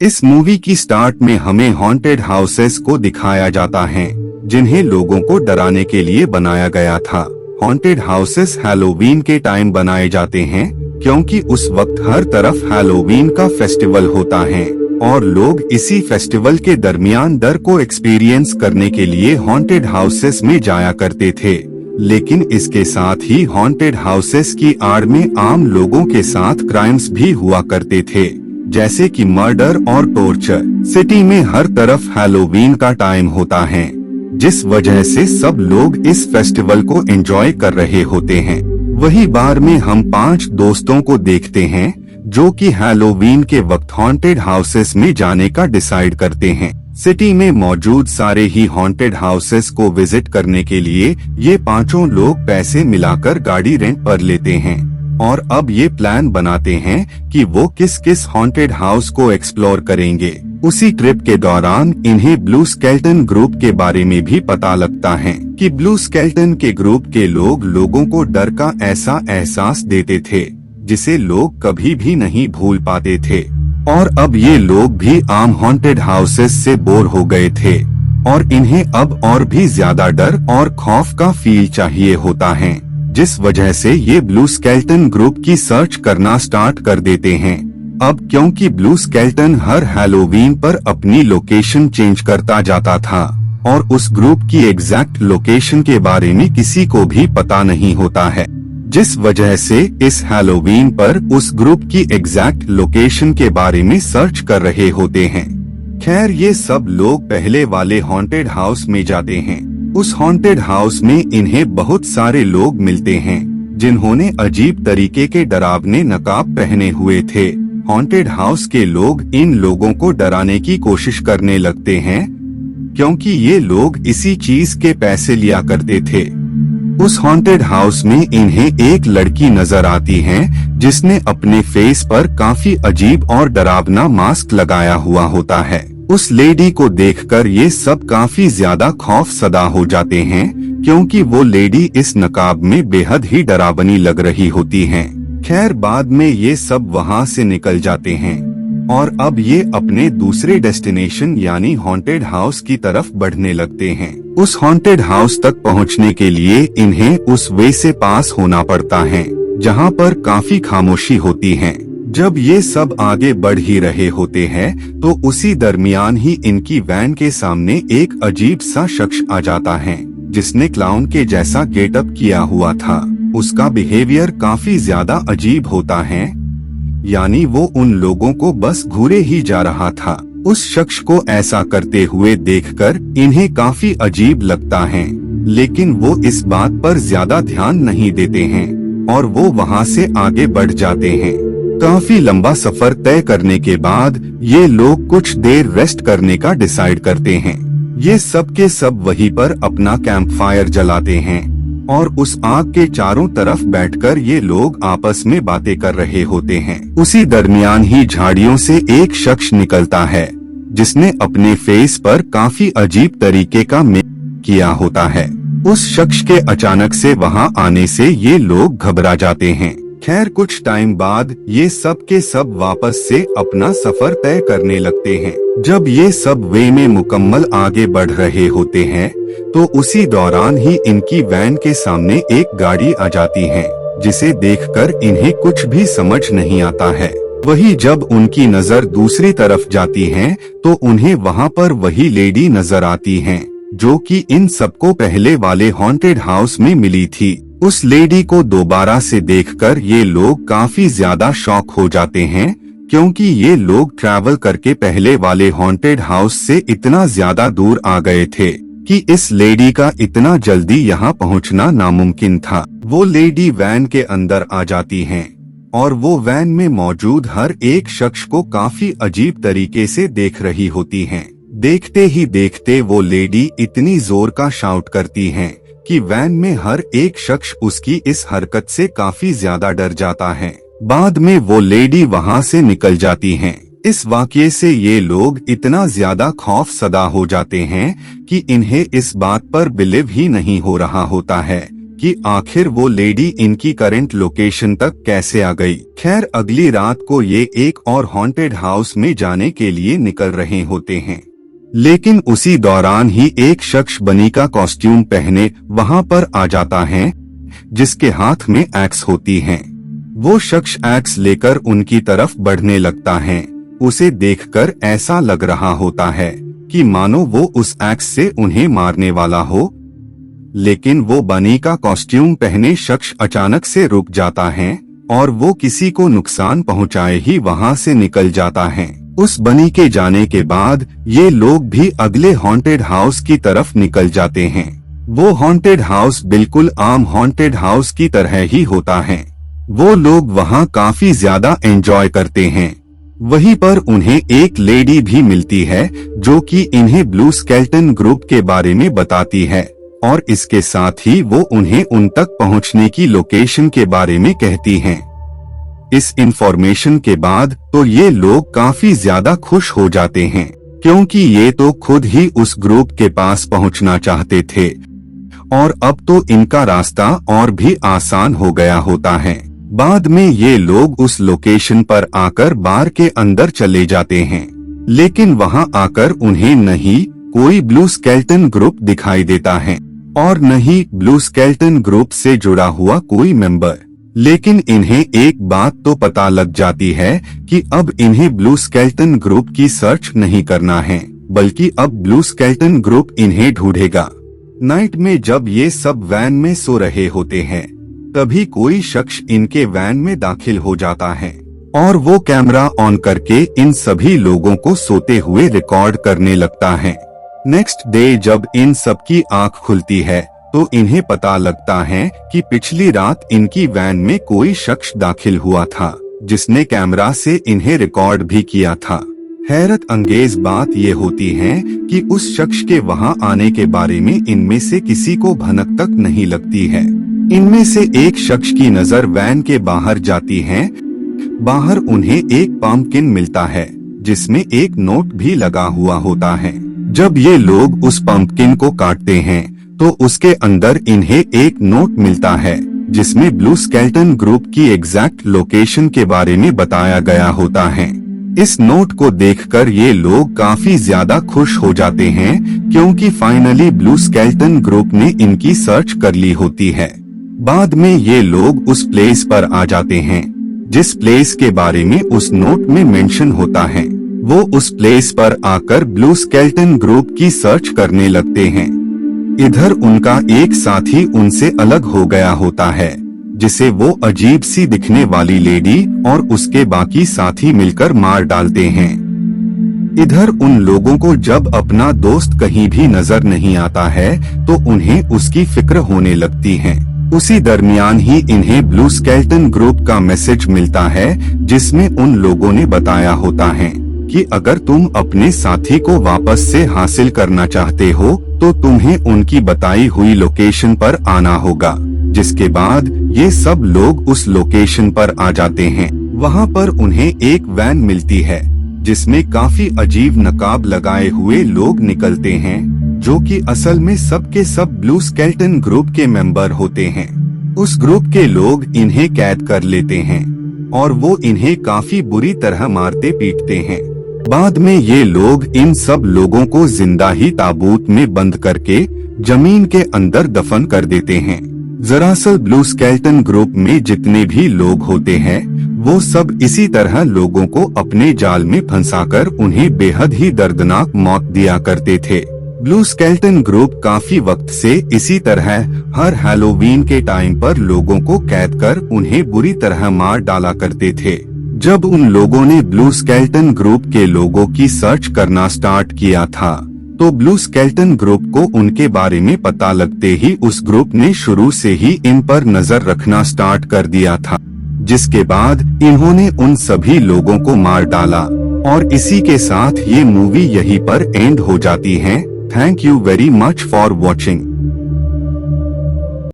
इस मूवी की स्टार्ट में हमें हॉन्टेड हाउसेस को दिखाया जाता है जिन्हें लोगों को डराने के लिए बनाया गया था। हॉन्टेड हाउसेस हैलोवीन के टाइम बनाए जाते हैं क्योंकि उस वक्त हर तरफ हैलोवीन का फेस्टिवल होता है और लोग इसी फेस्टिवल के दरमियान डर को एक्सपीरियंस करने के लिए हॉन्टेड हाउसेस में जाया करते थे। लेकिन इसके साथ ही हॉन्टेड हाउसेस की आड़ में आम लोगों के साथ क्राइम्स भी हुआ करते थे, जैसे कि मर्डर और टॉर्चर। सिटी में हर तरफ हैलोवीन का टाइम होता है, जिस वजह से सब लोग इस फेस्टिवल को एंजॉय कर रहे होते हैं। वही बार में हम 5 दोस्तों को देखते हैं जो कि हैलोवीन के वक्त हॉन्टेड हाउसेस में जाने का डिसाइड करते हैं। सिटी में मौजूद सारे ही हॉन्टेड हाउसेस को विजिट करने के लिए ये 5 लोग पैसे मिलाकर गाड़ी रेंट पर लेते हैं और अब ये प्लान बनाते हैं कि वो किस किस हॉन्टेड हाउस को एक्सप्लोर करेंगे। उसी ट्रिप के दौरान इन्हें ब्लू स्केल्टन ग्रुप के बारे में भी पता लगता है कि ब्लू स्केल्टन के ग्रुप के लोग लोगों को डर का ऐसा एहसास देते थे जिसे लोग कभी भी नहीं भूल पाते थे। और अब ये लोग भी आम हॉन्टेड हाउसेस से बोर हो गए थे और इन्हें अब और भी ज्यादा डर और खौफ का फील चाहिए होता है, जिस वजह से ये ब्लू स्केल्टन ग्रुप की सर्च करना स्टार्ट कर देते हैं। अब क्योंकि ब्लू स्केल्टन हर हैलोवीन पर अपनी लोकेशन चेंज करता जाता था और उस ग्रुप की एग्जैक्ट लोकेशन के बारे में किसी को भी पता नहीं होता है, जिस वजह से इस हैलोवीन पर उस ग्रुप की एग्जैक्ट लोकेशन के बारे में सर्च कर रहे होते हैं। खैर, ये सब लोग पहले वाले हॉन्टेड हाउस में जाते हैं। उस हॉन्टेड हाउस में इन्हें बहुत सारे लोग मिलते हैं जिन्होंने अजीब तरीके के डरावने नकाब पहने हुए थे। हॉन्टेड हाउस के लोग इन लोगों को डराने की कोशिश करने लगते हैं क्योंकि ये लोग इसी चीज के पैसे लिया करते थे। उस हॉन्टेड हाउस में इन्हें एक लड़की नजर आती है जिसने अपने फेस पर काफी अजीब और डरावना मास्क लगाया हुआ होता है। उस लेडी को देखकर ये सब काफी ज्यादा खौफ सदा हो जाते हैं क्योंकि वो लेडी इस नकाब में बेहद ही डरावनी लग रही होती हैं। खैर, बाद में ये सब वहाँ से निकल जाते हैं और अब ये अपने दूसरे डेस्टिनेशन यानी हॉन्टेड हाउस की तरफ बढ़ने लगते हैं। उस हॉन्टेड हाउस तक पहुँचने के लिए इन्हें उस वे से पास होना पड़ता है जहाँ पर काफी खामोशी होती है। जब ये सब आगे बढ़ ही रहे होते हैं तो उसी दरमियान ही इनकी वैन के सामने एक अजीब सा शख्स आ जाता है जिसने क्लाउन के जैसा गेटअप किया हुआ था। उसका बिहेवियर काफी ज्यादा अजीब होता है, यानी वो उन लोगों को बस घूरे ही जा रहा था। उस शख्स को ऐसा करते हुए देखकर इन्हें काफी अजीब लगता है, लेकिन वो इस बात पर ज्यादा ध्यान नहीं देते हैं और वो वहाँ से आगे बढ़ जाते हैं। काफी लंबा सफर तय करने के बाद ये लोग कुछ देर रेस्ट करने का डिसाइड करते हैं। ये सब के सब वहीं पर अपना कैंप फायर जलाते हैं और उस आग के चारों तरफ बैठकर ये लोग आपस में बातें कर रहे होते हैं। उसी दरमियान ही झाड़ियों से एक शख्स निकलता है जिसने अपने फेस पर काफी अजीब तरीके का मेकअप किया होता है। उस शख्स के अचानक से वहाँ आने से ये लोग घबरा जाते हैं। खैर, कुछ टाइम बाद ये सब के सब वापस से अपना सफर तय करने लगते हैं। जब ये सब वे में मुकम्मल आगे बढ़ रहे होते हैं तो उसी दौरान ही इनकी वैन के सामने एक गाड़ी आ जाती है जिसे देखकर इन्हें कुछ भी समझ नहीं आता है। वही जब उनकी नजर दूसरी तरफ जाती है तो उन्हें वहाँ पर वही लेडी नजर आती है जो कि इन सबको पहले वाले हॉन्टेड हाउस में मिली थी। उस लेडी को दोबारा से देखकर ये लोग काफी ज्यादा शॉक हो जाते हैं क्योंकि ये लोग ट्रैवल करके पहले वाले हॉन्टेड हाउस से इतना ज्यादा दूर आ गए थे कि इस लेडी का इतना जल्दी यहाँ पहुँचना नामुमकिन था। वो लेडी वैन के अंदर आ जाती हैं और वो वैन में मौजूद हर एक शख्स को काफी अजीब तरीके से देख रही होती हैं। देखते ही देखते वो लेडी इतनी जोर का शाउट करती हैं कि वैन में हर एक शख्स उसकी इस हरकत से काफी ज्यादा डर जाता है। बाद में वो लेडी वहाँ से निकल जाती हैं। इस वाकये से ये लोग इतना ज्यादा खौफ सदा हो जाते हैं कि इन्हें इस बात पर बिलीव ही नहीं हो रहा होता है कि आखिर वो लेडी इनकी करंट लोकेशन तक कैसे आ गई। खैर अगली रात को ये एक और हॉन्टेड हाउस में जाने के लिए निकल रहे होते हैं, लेकिन उसी दौरान ही एक शख्स बनी का कॉस्ट्यूम पहने वहां पर आ जाता है, जिसके हाथ में एक्स होती है। वो शख्स एक्स लेकर उनकी तरफ बढ़ने लगता है। उसे देखकर ऐसा लग रहा होता है कि मानो वो उस एक्स से उन्हें मारने वाला हो, लेकिन वो बनी का कॉस्ट्यूम पहने शख्स अचानक से रुक जाता है और वो किसी को नुकसान पहुंचाए ही वहां से निकल जाता है। उस बनी के जाने के बाद ये लोग भी अगले हॉन्टेड हाउस की तरफ निकल जाते हैं। वो हॉन्टेड हाउस बिल्कुल आम हॉन्टेड हाउस की तरह ही होता है। वो लोग वहाँ काफी ज्यादा एंजॉय करते हैं। वहीं पर उन्हें एक लेडी भी मिलती है जो कि इन्हें ब्लू स्केल्टन ग्रुप के बारे में बताती है और इसके साथ ही वो उन्हें उन तक पहुंचने की लोकेशन के बारे में कहती हैं। इस इंफॉर्मेशन के बाद तो ये लोग काफी ज्यादा खुश हो जाते हैं, क्योंकि ये तो खुद ही उस ग्रुप के पास पहुंचना चाहते थे और अब तो इनका रास्ता और भी आसान हो गया होता है। बाद में ये लोग उस लोकेशन पर आकर बार के अंदर चले जाते हैं, लेकिन वहां आकर उन्हें नहीं कोई ब्लू स्केल्टन ग्रुप दिखाई देता है और न ही ब्लू स्केल्टन ग्रुप से जुड़ा हुआ कोई मेंबर। लेकिन इन्हें एक बात तो पता लग जाती है कि अब इन्हें ब्लू स्केल्टन ग्रुप की सर्च नहीं करना है, बल्कि अब ब्लू स्केल्टन ग्रुप इन्हें ढूंढेगा। नाइट में जब ये सब वैन में सो रहे होते हैं, तभी कोई शख्स इनके वैन में दाखिल हो जाता है और वो कैमरा ऑन करके इन सभी लोगों को सोते हुए रिकॉर्ड करने लगता है। नेक्स्ट डे जब इन सबकी आंख खुलती है तो इन्हें पता लगता है कि पिछली रात इनकी वैन में कोई शख्स दाखिल हुआ था, जिसने कैमरा से इन्हें रिकॉर्ड भी किया था। हैरत अंगेज बात ये होती है कि उस शख्स के वहां आने के बारे में इनमें से किसी को भनक तक नहीं लगती है। इनमें से एक शख्स की नजर वैन के बाहर जाती है। बाहर उन्हें एक पम्पकिन मिलता है जिसमें एक नोट भी लगा हुआ होता है। जब ये लोग उस पम्पकिन को काटते हैं तो उसके अंदर इन्हें एक नोट मिलता है जिसमें ब्लू स्केल्टन ग्रुप की एग्जैक्ट लोकेशन के बारे में बताया गया होता है। इस नोट को देखकर ये लोग काफी ज्यादा खुश हो जाते हैं, क्योंकि फाइनली ब्लू स्केल्टन ग्रुप ने इनकी सर्च कर ली होती है। बाद में ये लोग उस प्लेस पर आ जाते हैं जिस प्लेस के बारे में उस नोट में मेंशन होता है। वो उस प्लेस पर आकर ब्लू स्केल्टन ग्रुप की सर्च करने लगते हैं। इधर उनका एक साथी उनसे अलग हो गया होता है, जिसे वो अजीब सी दिखने वाली लेडी और उसके बाकी साथी मिलकर मार डालते हैं। इधर उन लोगों को जब अपना दोस्त कहीं भी नजर नहीं आता है तो उन्हें उसकी फिक्र होने लगती है। उसी दरमियान ही इन्हें ब्लू स्केल्टन ग्रुप का मैसेज मिलता है जिसमें उन लोगों ने बताया होता है कि अगर तुम अपने साथी को वापस से हासिल करना चाहते हो तो तुम्हें उनकी बताई हुई लोकेशन पर आना होगा। जिसके बाद ये सब लोग उस लोकेशन पर आ जाते हैं। वहाँ पर उन्हें एक वैन मिलती है जिसमें काफी अजीब नकाब लगाए हुए लोग निकलते हैं, जो कि असल में सब के सब ब्लू स्केल्टन ग्रुप के मेंबर होते हैं। उस ग्रुप के लोग इन्हें कैद कर लेते हैं और वो इन्हें काफी बुरी तरह मारते पीटते हैं। बाद में ये लोग इन सब लोगों को जिंदा ही ताबूत में बंद करके जमीन के अंदर दफन कर देते हैं। दरअसल ब्लू स्केल्टन ग्रुप में जितने भी लोग होते हैं वो सब इसी तरह लोगों को अपने जाल में फंसाकर उन्हें बेहद ही दर्दनाक मौत दिया करते थे। ब्लू स्केल्टन ग्रुप काफी वक्त से इसी तरह हर हैलोवीन के टाइम पर लोगों को कैद कर उन्हें बुरी तरह मार डाला करते थे। जब उन लोगों ने ब्लू स्केल्टन ग्रुप के लोगों की सर्च करना स्टार्ट किया था तो ब्लू स्केल्टन ग्रुप को उनके बारे में पता लगते ही उस ग्रुप ने शुरू से ही इन पर नजर रखना स्टार्ट कर दिया था, जिसके बाद इन्होंने उन सभी लोगों को मार डाला और इसी के साथ ये मूवी यहीं पर एंड हो जाती है। Thank you very much for watching.